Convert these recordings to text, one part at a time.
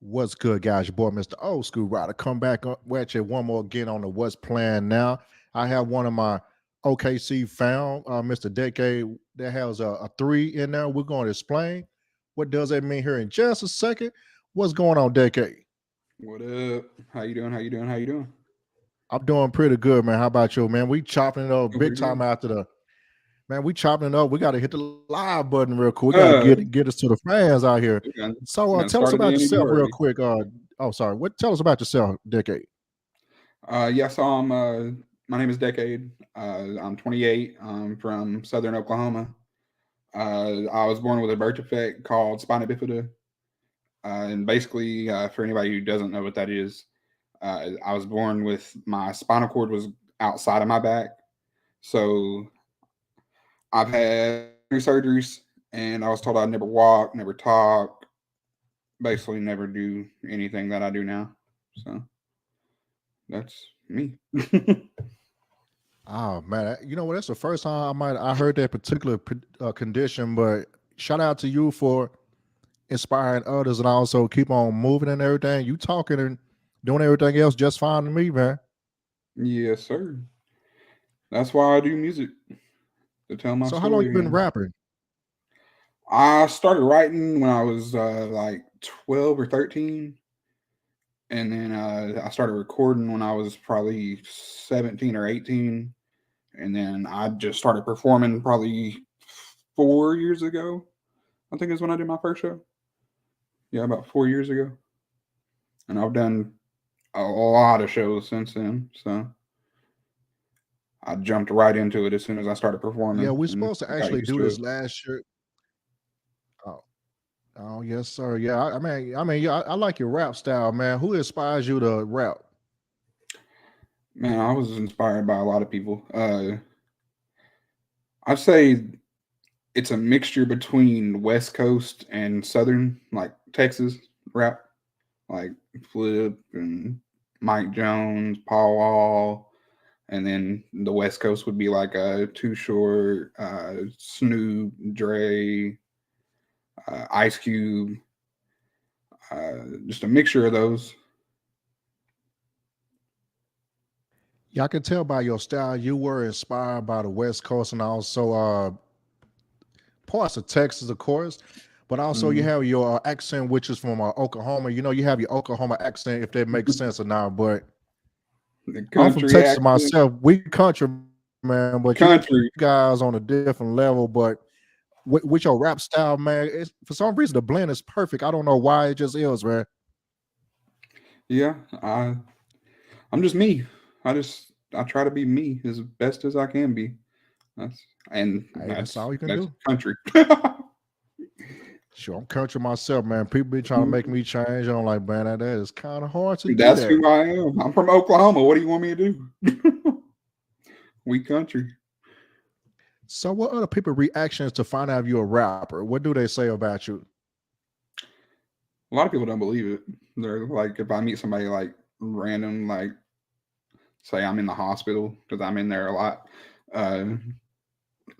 What's good, guys? Your boy, Mr. Old School Rider, come back with you one more again on the What's Playing Now. I have one of my OKC found, Mr. Decade, that has a three in there. We're going to explain what does that mean here in just a second. What's going on, Decade? What up? How you doing? How you doing? How you doing? I'm doing pretty good, man. How about you, man? We chopping it up Doing big pretty time good. after the man. We chopping it up. We got to hit the live button real quick. We got to Uh, get us to the fans out here. we done, So, we done tell us started the about interview yourself real already. quick. Oh, sorry. What? Tell us about yourself, Decade. Yeah, so my name is Decade. I'm 28. I'm from Southern Oklahoma. I was born with a birth defect called spina bifida. And basically, for anybody who doesn't know what that is, I was born with my spinal cord was outside of my back. So I've had three surgeries, and I was told I'd never walk, never talk, basically never do anything that I do now. So that's me. Oh man, you know what? That's the first time I heard that particular condition. But shout out to you for inspiring others and also keep on moving and everything. You talking and doing everything else just fine to me, man. Yes, sir. That's why I do music to tell my So how long you story. been And rapping? I started writing when I was like 12 or 13. And then I started recording when I was probably 17 or 18. And then I just started performing probably 4 years ago. I think is when I did my first show. Yeah, about 4 years ago. And I've done a lot of shows since then. So I jumped right into it as soon as I started Yeah, performing we're and supposed to got actually used do to this it. last year. Oh, oh yes, sir. Yeah, I mean, yeah, I like your rap style, man. Who inspires you to rap? Man, I was inspired by a lot of people. I'd say it's a mixture between West Coast and Southern, like Texas rap, like Flip and Mike Jones, Paul Wall, and then the West Coast would be like Too Short, Snoop, Dre, Ice Cube, just a mixture of those. Yeah, I can tell by your style you were inspired by the West Coast and also parts of Texas, of course, but also you Mm. have your accent, which is from Oklahoma. You know, you have your Oklahoma accent, if that makes sense or not. But The I'm from country Texas accent, myself. We country, man, but you guys on country. a different level. But with your rap style, man, for some reason the blend is perfect. I don't know why it just is, man. Yeah, I'm just me. I try to be me as best as I can be. That's and Hey, that's that's all you can that's do. country. Sure, I'm country myself, man. People be trying to make me change. And I'm like, man, that is kind of hard to do That's that. who I am. I'm from Oklahoma. What do you want me to do? We country. So, what other people reactions to find out you're a rapper? What do they say about you? A lot of people don't believe it. They're like, if I meet somebody like random, like say I'm in the hospital because I'm in there a lot. Uh,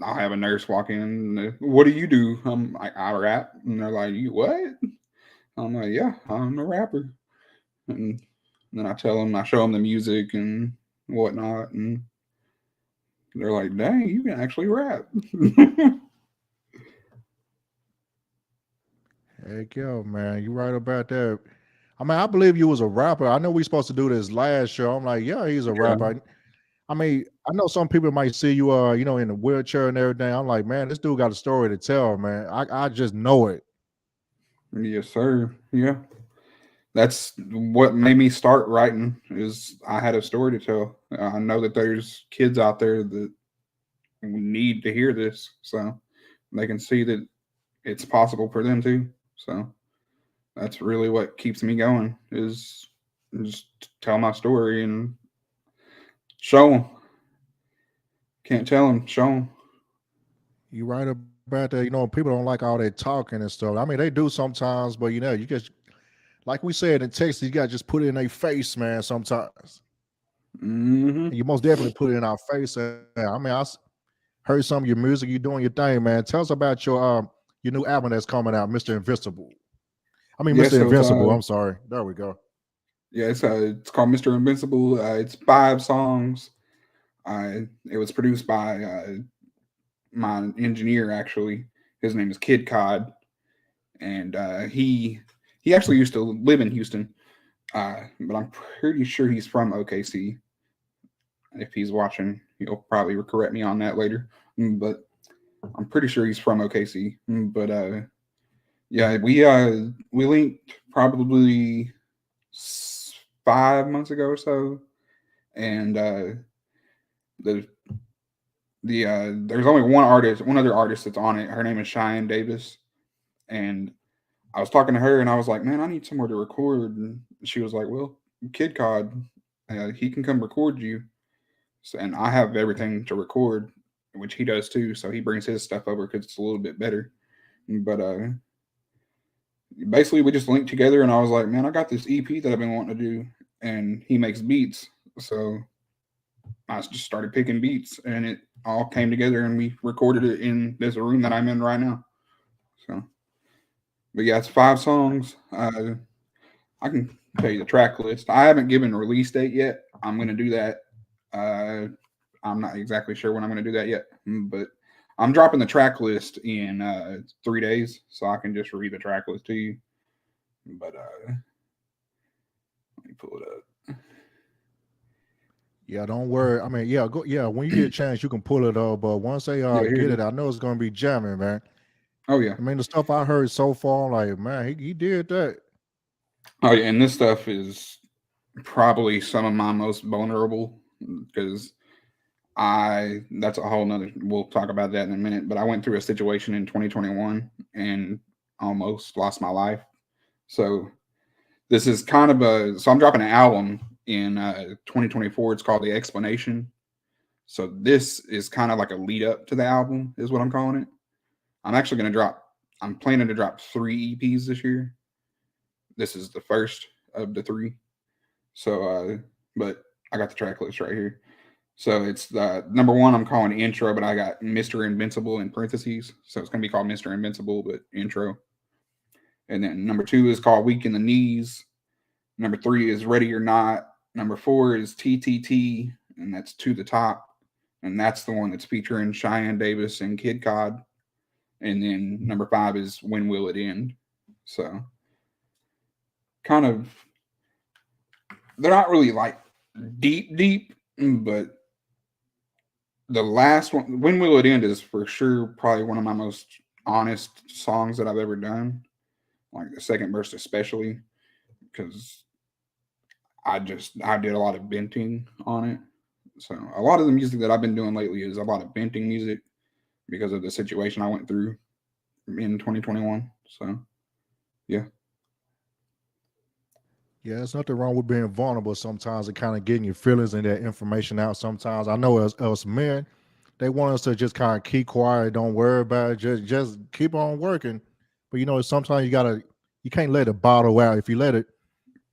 I'll have a nurse walk in. What do you do? I'm like, I rap, and they're like, you what? I'm like, yeah, I'm a rapper. And then I tell them, I show them the music and whatnot, and they're like, dang, you can actually rap. Heck yo, man, you right about that. I mean, I believe you was a rapper. I know we supposed to do this last show. I'm like, yeah, he's a Yeah. rapper. I mean, I know some people might see you, in a wheelchair and everything. I'm like, man, this dude got a story to tell, man. I just know it. Yes, sir. Yeah. That's what made me start writing is I had a story to tell. I know that there's kids out there that need to hear this, so they can see that it's possible for them too. So that's really what keeps me going is just tell my story and show them. Can't tell them, show them. You right about that. You know, people don't like all that talking and stuff. I mean, they do sometimes, but you just like we said in Texas, you got to just put it in their face, man. Sometimes, Hmm. and you most definitely put it in our face. Heard some of your music. You doing your thing, man. Tell us about your new album that's coming out, Mr. Invisible. I mean, Yeah, Mr. so it's Invincible. I'm sorry. There we go. yeah, it's called Mr. Invincible. It's 5 songs. It was produced by my engineer actually. His name is Kid Cod, and he actually used to live in Houston, but I'm pretty sure he's from OKC. If he's watching, he'll probably correct me on that later. But I'm pretty sure he's from OKC. But yeah, we linked probably 5 months ago or so, and the there's only one other artist that's on it. Her name is Cheyenne Davis, and I was talking to her, and I was like, "Man, I need somewhere to record." And she was like, "Well, Kid Cod, he can come record you." So, and I have everything to record, which he does too. So he brings his stuff over because it's a little bit better. But basically, we just linked together, and I was like, "Man, I got this EP that I've been wanting to do," and he makes beats, so I just started picking beats, and it all came together, and we recorded it in this room that I'm in right now. So, but yeah, it's 5 songs. I can tell you the track list. I haven't given a release date yet. I'm going to do that. Uh, I'm not exactly sure when I'm going to do that yet, but I'm dropping the track list in 3 days, so I can just read the track list to you. But let me pull it up. Yeah, don't worry. I mean, yeah, go. Yeah, when you get a chance, you can pull it up. But once they Yeah, here get it it, is. I know it's gonna be jamming, man. Oh yeah, I mean, the stuff I heard so far, like, man, he did that. oh yeah, and this stuff is probably some of my most vulnerable because that's a whole nother. We'll talk about that in a minute. But I went through a situation in 2021 and almost lost my life. So this is kind of so I'm dropping an album in 2024. It's called The Explanation. So this is kind of like a lead up to the album, is what I'm calling it. I'm actually going to drop. I'm planning to drop 3 EPs this year. This is the first of the 3. So, but I got the track list right here. So it's the number one I'm calling intro, but I got Mr. Invincible in parentheses. So it's gonna be called Mr. Invincible, but intro. And then number 2 is called Weak in the Knees. Number 3 is Ready or Not. Number 4 is TTT, and that's To the Top. And that's the one that's featuring Cheyenne Davis and Kid Cod. And then number 5 is When Will It End? So kind of, they're not really like deep, but the last one, When Will It End, is for sure probably one of my most honest songs that I've ever done. Like the second verse, especially, because I did a lot of venting on it. So a lot of the music that I've been doing lately is a lot of venting music because of the situation I went through in 2021. So yeah. Yeah, there's nothing wrong with being vulnerable sometimes and kind of getting your feelings and that information out sometimes. I know as us men, they want us to just kind of keep quiet, don't worry about it, just keep on working. But sometimes you can't let it bottle out. If you let it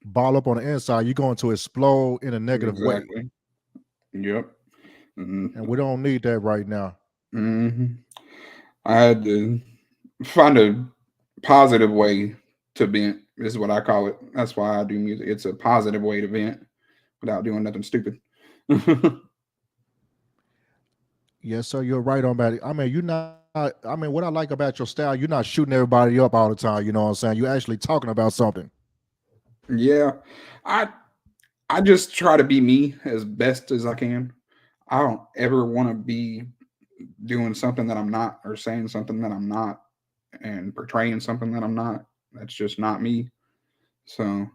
ball up on the inside, you're going to explode in a negative way. Exactly. Yep. And we don't need that right now. Mm-hmm. I had to find a positive way to vent, is what I call it. That's why I do music. It's a positive way to vent without doing nothing stupid. Yes, sir, you're right on that. I mean, you're not. I mean, what I like about your style, you're not shooting everybody up all the time. You know what I'm saying? You're actually talking about something. Yeah. I I just try to be me as best as I can. I don't ever want to be doing something that I'm not, or saying something that I'm not, and portraying something that I'm not. That's just not me. So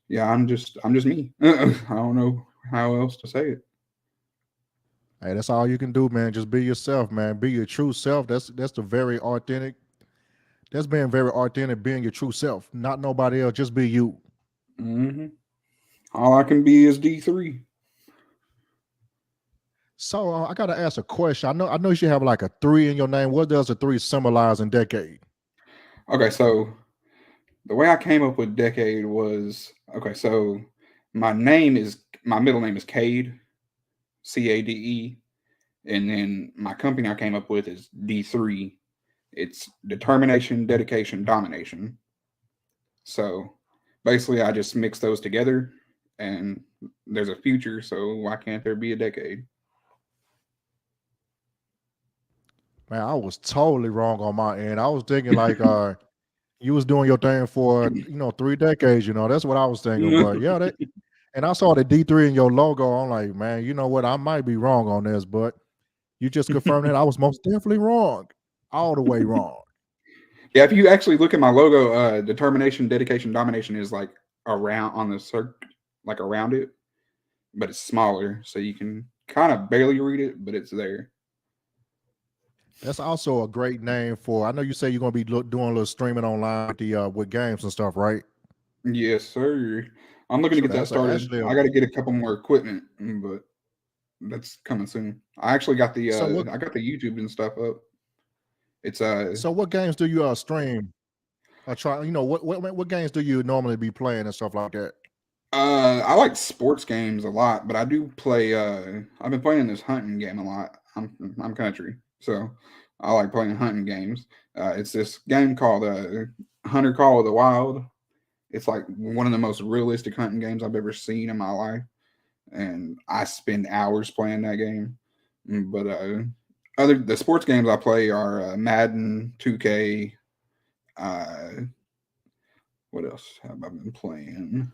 yeah, I'm just me. I don't know how else to say it. Hey, that's all you can do, man. Just be yourself, man. Be your true self. That's the very authentic. That's being very authentic, being your true self, not nobody else. Just be you. Hmm. All I can be is D3. So I gotta ask a question. I know you should have like a 3 in your name. What does a 3 symbolize in decade? Okay, so the way I came up with Decade was, okay. So my middle name is Cade, Cade, and then my company I came up with is D3. It's determination, dedication, domination. So basically, I just mix those together, and there's a future. So why can't there be a decade? Man, I was totally wrong on my end. I was thinking like you was doing your thing for 3 decades. That's what I was thinking. But yeah, and I saw the D3 in your logo. I'm like, man, you know what? I might be wrong on this, but you just confirmed that I was most definitely wrong, all the way wrong. Yeah, if you actually look at my logo, determination, dedication, domination is like around on the like around it, but it's smaller, so you can kind of barely read it, but it's there. That's also a great name for. I know you say you're gonna be doing a little streaming online with the with games and stuff, right? Yes, sir. I'm looking to So get that that's started. actually a, I got to get a couple more equipment, but that's coming soon. I actually got the so what. I got the YouTube and stuff up. It's So what games do you stream? Try. What games do you normally be playing and stuff like that? I like sports games a lot, but I do play I've been playing this hunting game a lot. I'm country, so I like playing hunting games. It's this game called Hunter Call of the Wild. It's like one of the most realistic hunting games I've ever seen in my life, and I spend hours playing that game. But other the sports games I play are Madden, 2K. Uh, what else have I been playing?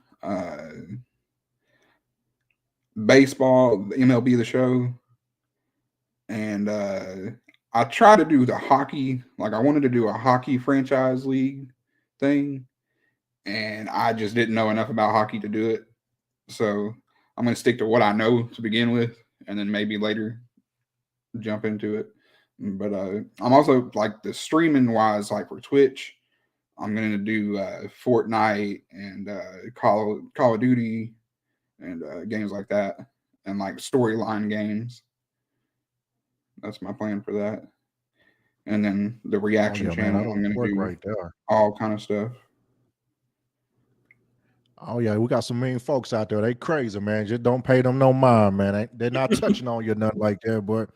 Baseball, the MLB the Show, and I try to do the hockey. Like I wanted to do a hockey franchise league thing, and I just didn't know enough about hockey to do it. So I'm going to stick to what I know to begin with, and then maybe later jump into it. But I'm also like the streaming wise, like for Twitch, I'm going to do Fortnite and Call of Duty and games like that, and like storyline games. That's my plan for that. And then the Oh reaction yeah, man, channel, that'll I'm going to work do right there. all kind of stuff. Oh yeah, we got some mean folks out there. They crazy, man. Just don't pay them no mind, man. They're not touching on you nothing like that. But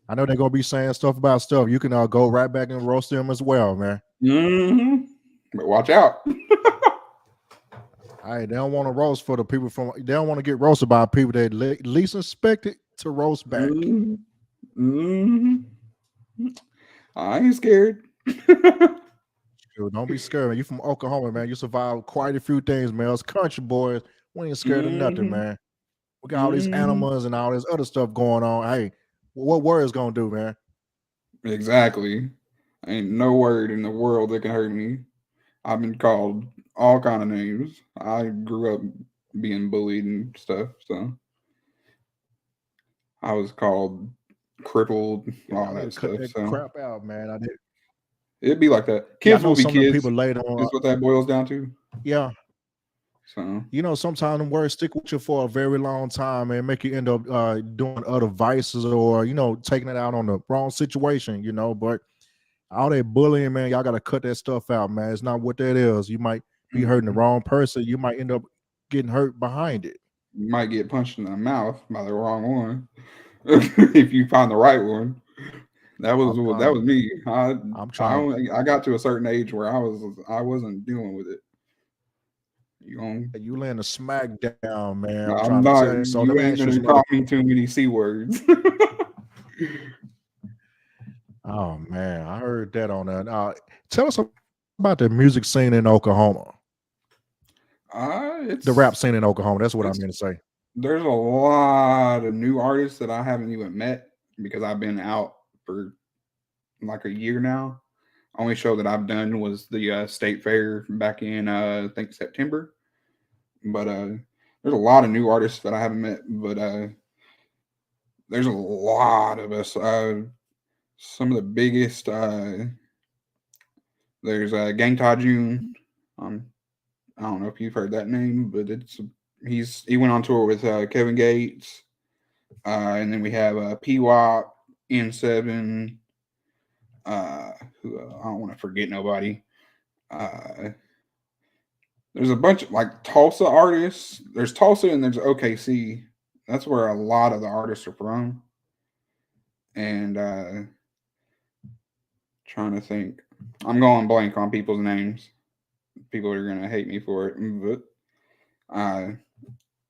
I know they're gonna be saying stuff about stuff. You can go right back and roast them as well, man. Mm-hmm. But watch out. All right, they don't want to roast for the people from. They don't want to get roasted by people they least expected to roast back. Mm-hmm. Mm-hmm. I ain't scared. Dude, don't be scared, man. You from Oklahoma, man. You survived quite a few things, man. Us country boys, we ain't scared of nothing, Mm-hmm. man. We got all these Mm-hmm. animals and all this other stuff going on. Hey, what words gonna do, man? Exactly. Ain't no word in the world that can hurt me. I've been called all kind of names. I grew up being bullied and stuff, so I was called crippled, Yeah, all y'all need that to cut stuff. that So crap out, man. I did. it'd be like that. Yeah, I Kids know will be some of them kids, people later on. is what that boils down to. Yeah, So sometimes them words stick with you for a very long time and make you end up doing other vices or taking it out on the wrong situation. But all that bullying, man, y'all got to cut that stuff out, man. It's not what that is. You might be hurting the mhm. wrong person. You might end up getting hurt behind it. You might get punched in the mouth by the wrong one if you find the right one. I'm That trying was to. me. I'm trying to. I got to a certain age where I wasn't dealing with it. You know, You laying the smack down, man. I'm I'm trying to not. tell you. So let You me ain't ask you gonna some other. call me too many c words. Oh man, I heard that on that. Tell us about the music scene in Oklahoma, the rap scene in Oklahoma. That's what I It's mean to say. there's a lot of new artists that I haven't even met because I've been out for like a year now. Only show that I've done was the state fair back in I think September. But there's a lot of new artists that I haven't met. But there's a lot of us. Some of the biggest. There's Gang June. Um, I don't know if you've heard that name, but he went on tour with Kevin Gates, and then we have P-Wop, N7. I don't want to forget nobody. Uh, there's a bunch of like Tulsa artists. There's Tulsa and there's OKC. That's where a lot of the artists are from. And trying to think, I'm going blank on people's names. people are gonna hate me for it, but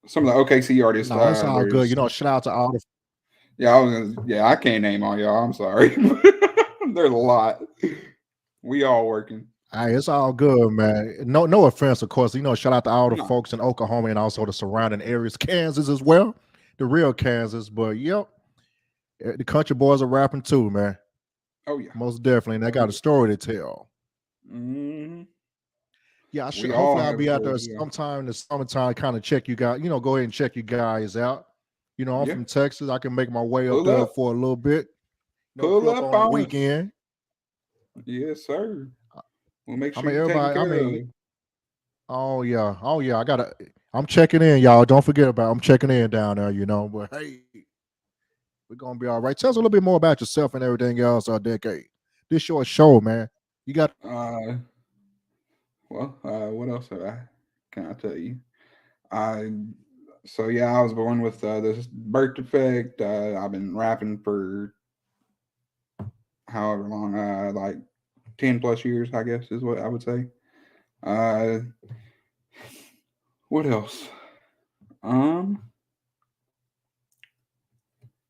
some of the OKC artists, No, it's all good. there's You know, shout out to all the. yeah, I can't name all y'all. I'm sorry. There's a lot. We all working. Hey, it's all good, man. No offense, of course. You know, shout out to all the No. folks in Oklahoma and also the surrounding areas, Kansas as well, the real Kansas. But yep, the country boys are rapping too, man. Oh yeah. Most definitely, and they Oh got a yeah. story to tell. hmm Yeah, I should. We all Hopefully, I'll have a be out story there to tell. sometime in the summertime, kind of check you guys. You know, go ahead and check you guys out. You know, I'm Yeah. from Texas. I can make my way up Pull there up. for a little bit. You know, Pull pull up up on the on us. weekend. Yes, sir. We'll make I sure mean, you're taken everybody. I care mean, of. oh yeah, oh yeah. I gotta. I'm checking in, y'all. Don't forget about. I'm checking in down there. You know, but hey, we're gonna be all right. Tell us a little bit more about yourself and everything else. Decade. This your show, man. You got. Uh what else can I tell you? I so yeah, I was born with this birth defect. I've been rapping for however long, like 10 plus years, I guess is what I would say. Uh, what else? Um,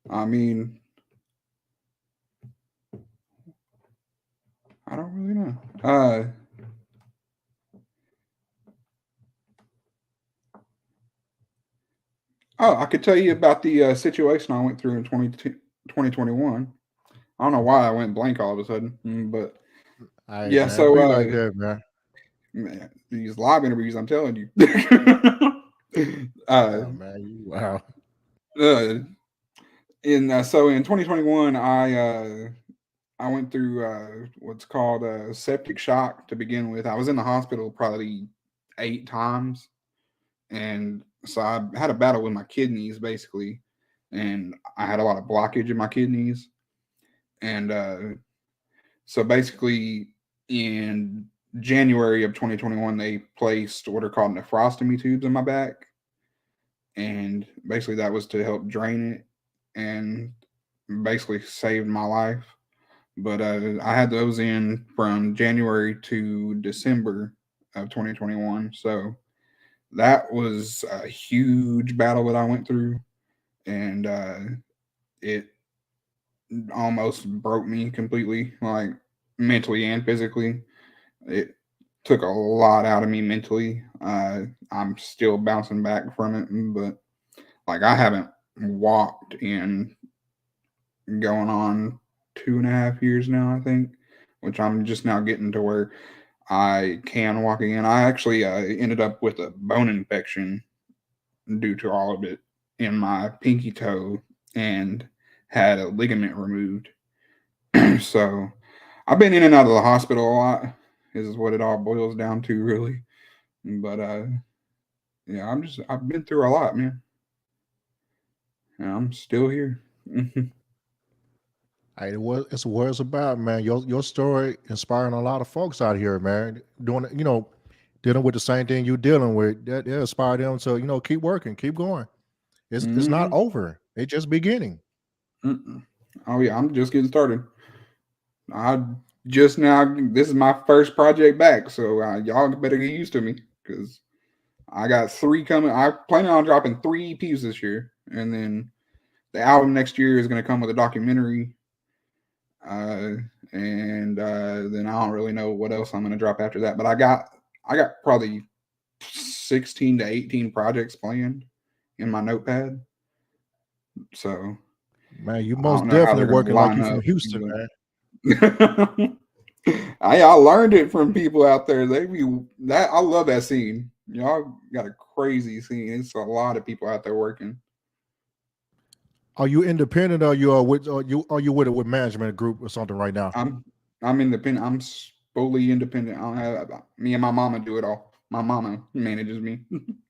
I mean, I don't really know. Oh, I could tell you about the situation I went through in 2021. I don't know why I went blank all of a sudden, but Hey yeah. man, So, be like that, man. man, these live interviews, I'm telling you. uh, Wow, man. Wow. uh, in 2021, I went through what's called a septic shock to begin with. I was in the hospital probably 8 times, and so I had a battle with my kidneys basically, and I had a lot of blockage in my kidneys, and so basically in January of 2021 they placed what are called nephrostomy tubes in my back, and basically that was to help drain it and basically saved my life. But I had those in from January to December of 2021. So that was a huge battle that I went through, and it almost broke me completely, like mentally and physically. It took a lot out of me mentally. I'm still bouncing back from it, but like I haven't walked in going on 2.5 years now, I think, which I'm just now getting to where I can walk again. I actually ended up with a bone infection due to all of it in my pinky toe and had a ligament removed. So I've been in and out of the hospital a lot, is what it all boils down to, really. But yeah, I've been through a lot, man. And I'm still here. Hey, it's what it's about, man. Your story inspiring a lot of folks out here, man. Doing you know, dealing with the same thing you dealing with. That inspire them to keep working, keep going. It's not hmm over. It's just beginning. Mm-mm. Oh yeah, I'm just getting started. I just now. This is my first project back, so y'all better get used to me because I got three coming. I plan on dropping 3 EPs this year, and then the album next year is going to come with a documentary. Uh, and then I don't really know what else I'm going to drop after that. But I got probably 16 to 18 projects planned in my notepad. So Man, you I don't most know how definitely they're going to working like line you from up, Houston, but man. I learned it from people out there. They be that I love that scene. Y'all got a crazy scene. It's a lot of people out there working. Are you independent or you are with with it with management group or something right now? I'm I'm independent. Fully independent. I don't have me and my mama do it all. My mama manages me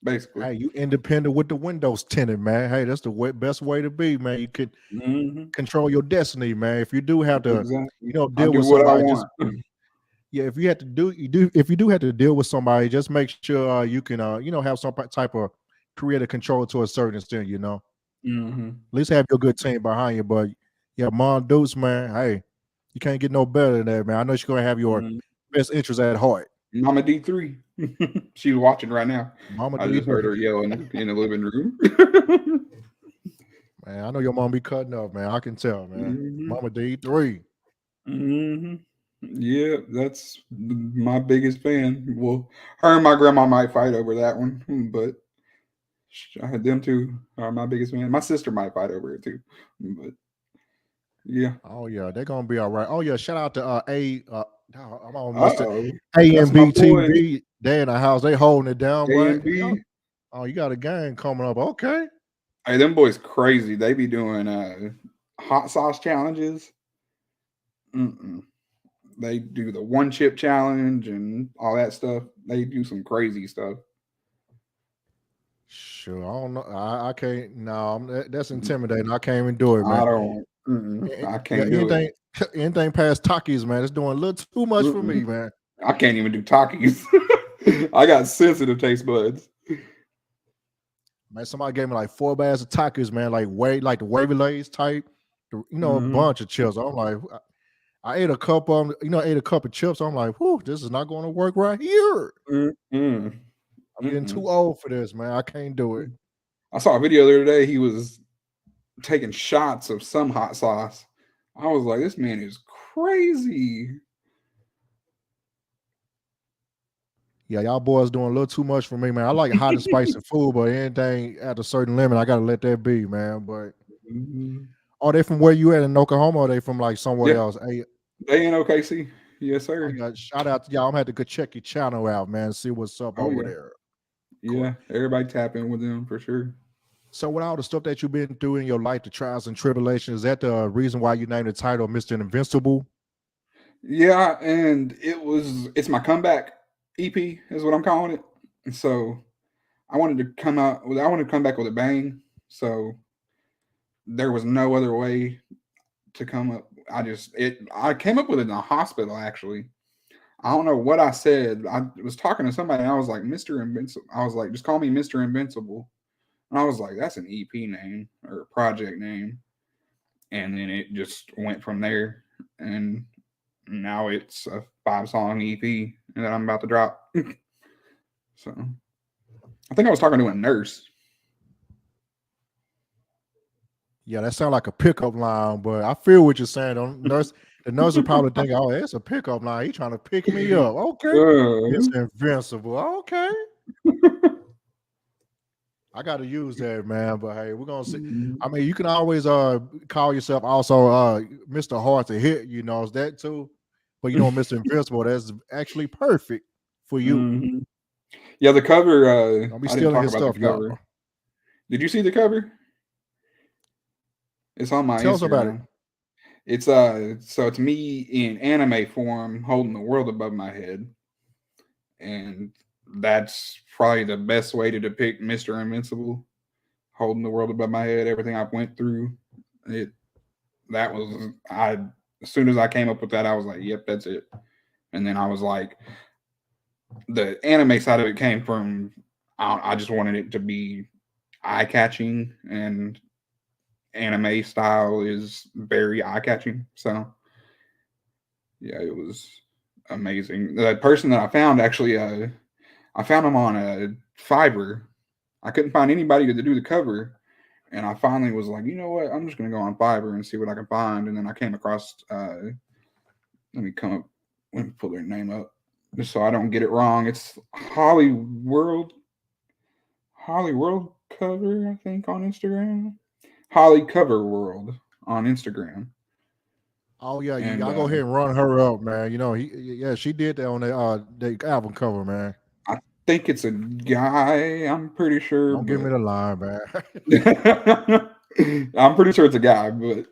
basically. Hey, you independent with the windows tinted, man. Hey, that's the best way to be, man. You can hmm control your destiny, man. If you do have to, Exactly. I deal do with what I somebody, just want. yeah. If you have to do, if you do have to deal with somebody, just make sure you can, have some type of creative control to a certain extent. hmm At least have your good team behind you. But yeah, Mon Deuce, man. Hey, you can't get no better than that, man. I know she's gonna have your best interest at heart. Mama D3. She's watching right now. Mama I D. just heard her yelling in the living room. Man, I know your mom be cutting up, man. I can tell, man. hmm Mama D3. hmm Yeah, that's my biggest fan. Well, her and my grandma might fight over that one, but them two are my biggest fan. My sister might fight over it too, but yeah. Oh yeah, they're gonna be all right. Oh yeah, shout out to I'm on Mr. Uh-oh. A That's and my B boy, TV. They in the house, they holding it down, A boy. and B. Oh, you got a game coming up. Okay. Hey, them boys crazy. They be doing hot sauce challenges. Mm-mm. They do the one chip challenge and all that stuff. They do some crazy stuff. Sure. I don't know. I can't. No, that's intimidating. I can't even do it, I man. don't. I Yeah, can't do it. anything past Takis, man. It's doing a little too much for me, Mm-mm. man. I can't even do Takis. I got sensitive taste buds. Man, somebody gave me like 4 bags of Takis, man. Like the wavy lays type. A Mm-hmm. bunch of chips. I'm like, I ate a couple of them, ate a cup of chips. I'm like, whew, this is not going to work right here. Mm-mm. I'm getting Mm-mm. too old for this, man. I can't do it. I saw a video the other day. He was taking shots of some hot sauce. I was like, this man is crazy. Yeah, y'all boys doing a little too much for me, man. I like hot and spicy food, but anything at a certain limit, I gotta let that be, man. But Mm-hmm. are they from where you at in Oklahoma, or are they from like somewhere Yeah, else? Hey, they in OKC. Yes, I sir. got shout out to y'all. I'm gonna have to go check your channel out, man. See what's up Oh over yeah, there. yeah. Everybody tap in with them for sure. So with all the stuff that you've been through in your life, the trials and tribulations, is that the reason why you named the title Mr. Invincible? Yeah, and it's my comeback EP is what I'm calling it. And so I wanted to come back with a bang. So there was no other way to come up. I came up with it in a hospital actually. I don't know what I said. I was talking to somebody and I was like, Mr. Invincible. I was like, just call me Mr. Invincible. And I was like, that's an EP name or a project name. And then it just went from there. And now it's a 5-song EP that I'm about to drop. So I think I was talking to a nurse. Yeah, that sounds like a pickup line, but I feel what you're saying. The nurse will probably think, "Oh, it's a pickup line. He trying to pick me up." Okay, it's Uh, invincible. Okay, I got to use that, man. But hey, we're gonna see. I mean, you can always call yourself also Mr. Hard to Hit. Is that too? But Mr. Invincible, that's actually perfect for you. mhm. Yeah, the cover. Don't be I didn't stealing talk his about the stuff, y'all. cover. Did you see the cover? It's on my Tell us about it. Instagram. It's so it's me in anime form holding the world above my head. And that's probably the best way to depict Mr. Invincible, holding the world above my head, everything I've went through. It that was I as soon as I came up with that, I was like, yep, that's it. And then I was like, the anime side of it came from I just wanted it to be eye catching, and anime style is very eye catching. So yeah, it was amazing. The person that I found actually, I found him on a Fiverr. I couldn't find anybody to do the cover, and I finally was like, you know what? I'm just gonna go on Fiverr and see what I can find. And then I came across. Let me come up. Let me pull their name up just so I don't get it wrong. It's Holly World Cover, I think, on Instagram. Holly Cover World on Instagram. Oh yeah, And y'all go ahead and run her up, man. She did that on the album cover, man. I think it's a guy. I'm pretty sure, Don't give me but the line, man. I'm pretty sure it's a guy. But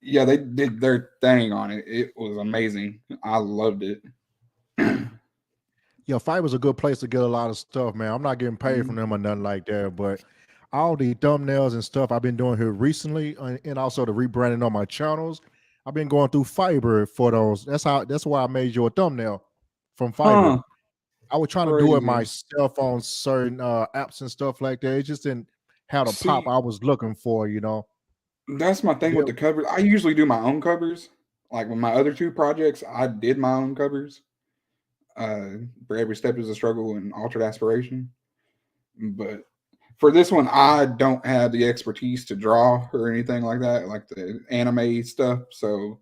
yeah, they did their thing on it. It was amazing. I loved it. Yeah, Fiverr's a good place to get a lot of stuff, man. I'm not getting paid from them or nothing like that, but all the thumbnails and stuff I've been doing here recently, and also the rebranding on my channels, I've been going through Fiverr for those. That's why I made your thumbnail from Fiverr. Huh? I was trying to do it Crazy. myself on certain apps and stuff like that. It just didn't have the pop See, I was looking for, that's my thing with Bill. the covers. I usually do my own covers. Like with my other two projects, I did my own covers. For every step is a struggle and altered aspiration. But for this one, I don't have the expertise to draw or anything like that, like the anime stuff. So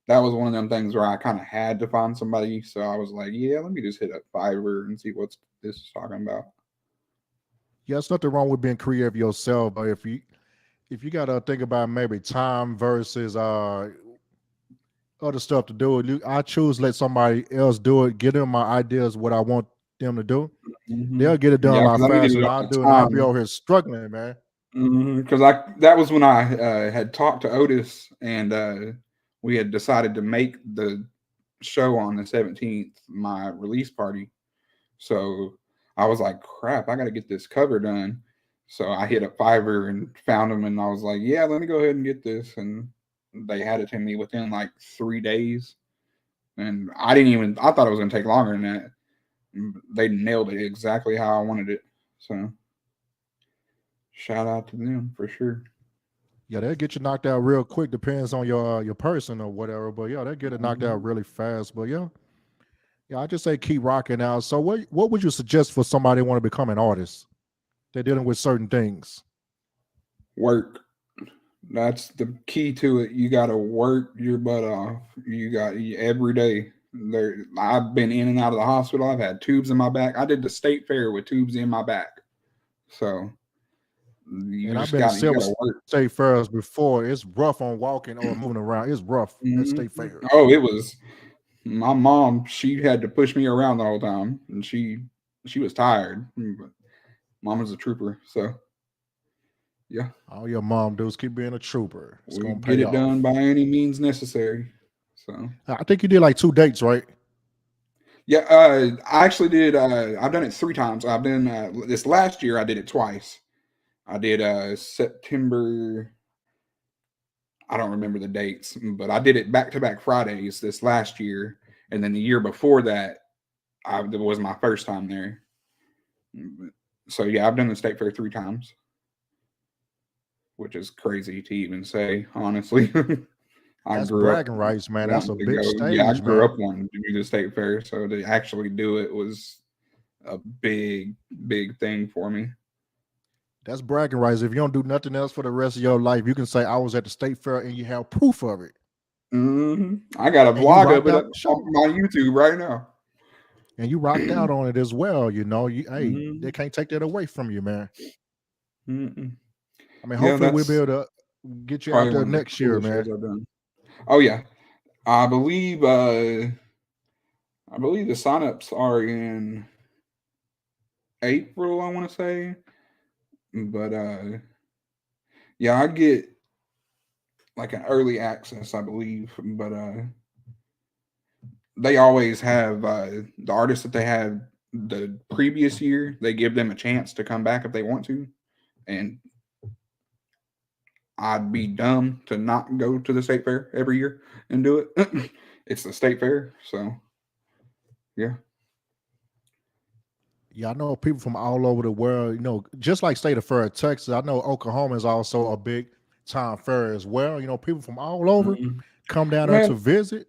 that was one of them things where I kind of had to find somebody. So I was like, yeah, let me just hit up Fiverr and see what's this is talking about. Yeah, there's nothing wrong with being creative yourself, but if you gotta think about maybe time versus other stuff to do, I choose let somebody else do it, give them my ideas what I want them to do. They'll get it done a Yeah, lot because I needed faster it than on I the do, and I'll be time. over here struggling, man. Because that was when I had talked to Otis, and we had decided to make the show on the 17th my release party. So I was like, crap, I got to get this cover done. So I hit up Fiverr and found them, and I was like, yeah, let me go ahead and get this. And they had it to me within like 3 days. And I thought it was going to take longer than that. They nailed it exactly how I wanted it. So shout out to them for sure. Yeah, they'll get you knocked out real quick. Depends on your person or whatever. But yeah, they'll get it knocked out Mhm. really fast. But yeah, I just say keep rocking out. So what would you suggest for somebody who want to become an artist? They're dealing with certain things. Work. That's the key to it. You got to work your butt off. You got every day. There, I've been in and out of the hospital. I've had tubes in my back. I did the state fair with tubes in my back. So And I've you been to got several to work. state fairs before. It's rough on walking or moving around. It's rough at Mhm. state fairs. Oh, it was my mom. She had to push me around the whole time, and she was tired. But mom was a trooper, so yeah, All your mom do is keep being a trooper. It's we gonna get pay it done off. by any means necessary. So I think you did like 2 dates, right? yeah, I actually did. I've done it 3 times. I've done this last year. I did it twice. I did September. I don't remember the dates, but I did it back to back Fridays this last year, and then the year before that, it was my first time there. So yeah, I've done the state fair 3 times, which is crazy to even say. Honestly, I That's grew up bragging rights, man. That's a wanting to big go. Yeah, I stage, grew man. up wanting to do the state fair, so to actually do it was a big thing for me. That's bragging rights. If you don't do nothing else for the rest of your life, you can say I was at the state fair and you have proof of it. I got a And you vlog of rocked it out up the on show. my YouTube right now. And you rocked out on it as well. Hey, they Mhm, can't take that away from you, man. mm-mm. I mean, Yeah, hopefully we'll be that's able to get you out probably there one of the next year, coolest man. shows I've done. Oh yeah, I believe I believe the signups are in April. I want to say, but yeah, I get like an early access, I believe. But they always have the artists that they had the previous year. They give them a chance to come back if they want to, and I'd be dumb to not go to the state fair every year and do it. It's the state fair, so yeah. Yeah, I know people from all over the world, just like State of Fair, Texas. I know Oklahoma is also a big time fair as well. People from all over Mhm. come down there to Man, visit.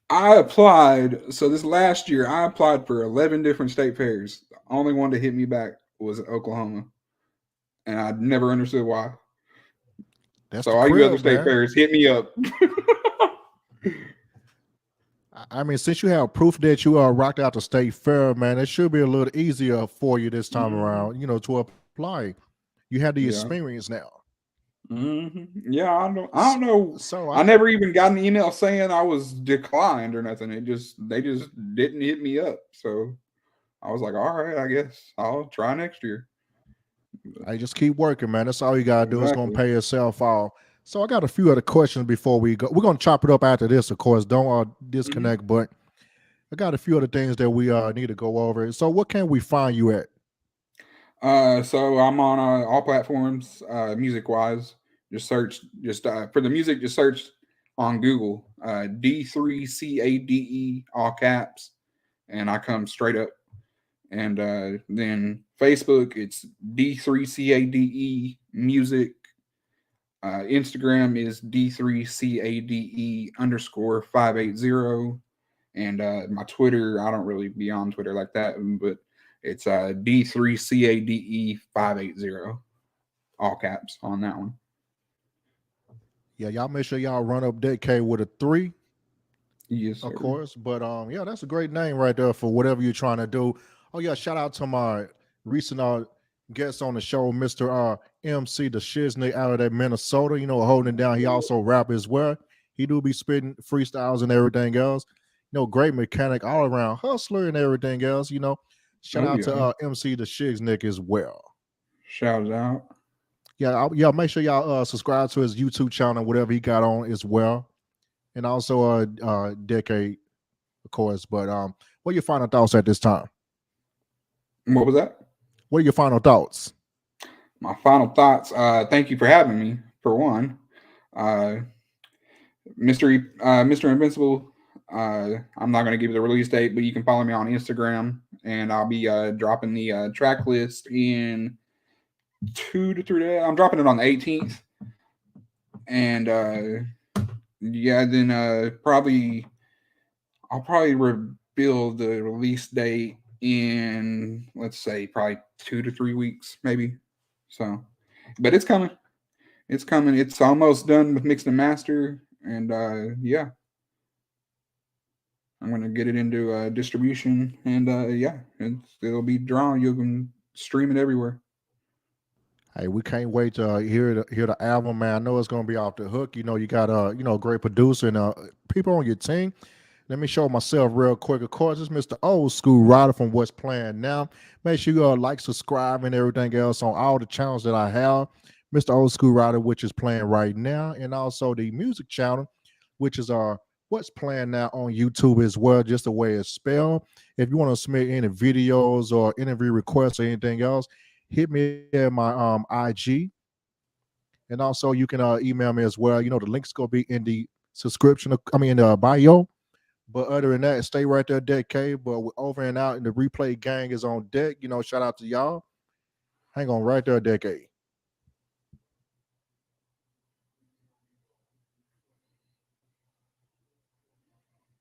I applied. So this last year, I applied for 11 different state fairs. The only one to hit me back was Oklahoma, and I never understood why. That's So the all you other crib, state man. fairs, hit me up. I mean, since you have proof that you rocked out the state fair, man, it should be a little easier for you this time Mhm. around, to apply. You have the Yeah. experience now. Yeah, I S- don't know. So I never even got an email saying I was declined or nothing. They just didn't hit me up. So I was like, all right, I guess I'll try next year. I just keep working, man. That's all you gotta do. It's gonna Exactly. pay yourself off. So I got a few other questions before we go. We're gonna chop it up after this, of course. Don't Mhm. disconnect, but I got a few other things that we need to go over. So what can we find you at? So I'm on all platforms, music wise. Just search, just for the music, just search on Google, D3cade, all caps, and I come straight up. And then Facebook, it's D3cade music. Instagram is D3cade_580. And my Twitter, I don't really be on Twitter like that, but it's D3cade 580, all caps on that one. Yeah, y'all make sure y'all run up D3cade with a 3, Yes, sir. of course. But yeah, that's a great name right there for whatever you're trying to do. Oh yeah, shout out to my recent guest on the show, Mr. MC the Shiznick out of that Minnesota. You know, holding it down. He also rap as well. He do be spitting freestyles and everything else. You know, great mechanic, all around hustler and everything else. You know, shout Oh out yeah. to MC the Shiznick as well. Shout out. Yeah, yeah. Make sure y'all subscribe to his YouTube channel, whatever he got on as well, and also D3cade, of course. But what are your final thoughts at this time? What was that? What are your final thoughts? My final thoughts. Thank you for having me. For one, uh, Mr. Invincible. I'm not going to give you the release date, but you can follow me on Instagram, and I'll be dropping the track list in 2 to 3 days. I'm dropping it on the 18th, and yeah, then I'll probably reveal the release date in, let's say, probably 2 to 3 weeks, maybe. So, but it's coming. It's coming. It's almost done with mix and master, and yeah, I'm gonna get it into distribution, and yeah, it'll be drawn. You can stream it everywhere. Hey, we can't wait to hear the album, man. I know it's gonna be off the hook. You know, you got a great producer and people on your team. Let me show myself real quick. Of course, it's Mr. Old School Rider from What's Playing Now. Make sure you like, subscribe, and everything else on all the channels that I have. Mr. Old School Rider, which is playing right now, and also the music channel, which is What's Playing Now on YouTube as well, just the way it's spelled. If you want to submit any videos or interview requests or anything else, hit me at my IG. And also you can email me as well. You know, the link's gonna be in the in the bio. But other than that, stay right there, D3cade. But we're over and out, and the replay gang is on deck. You know, shout out to y'all. Hang on right there, D3cade.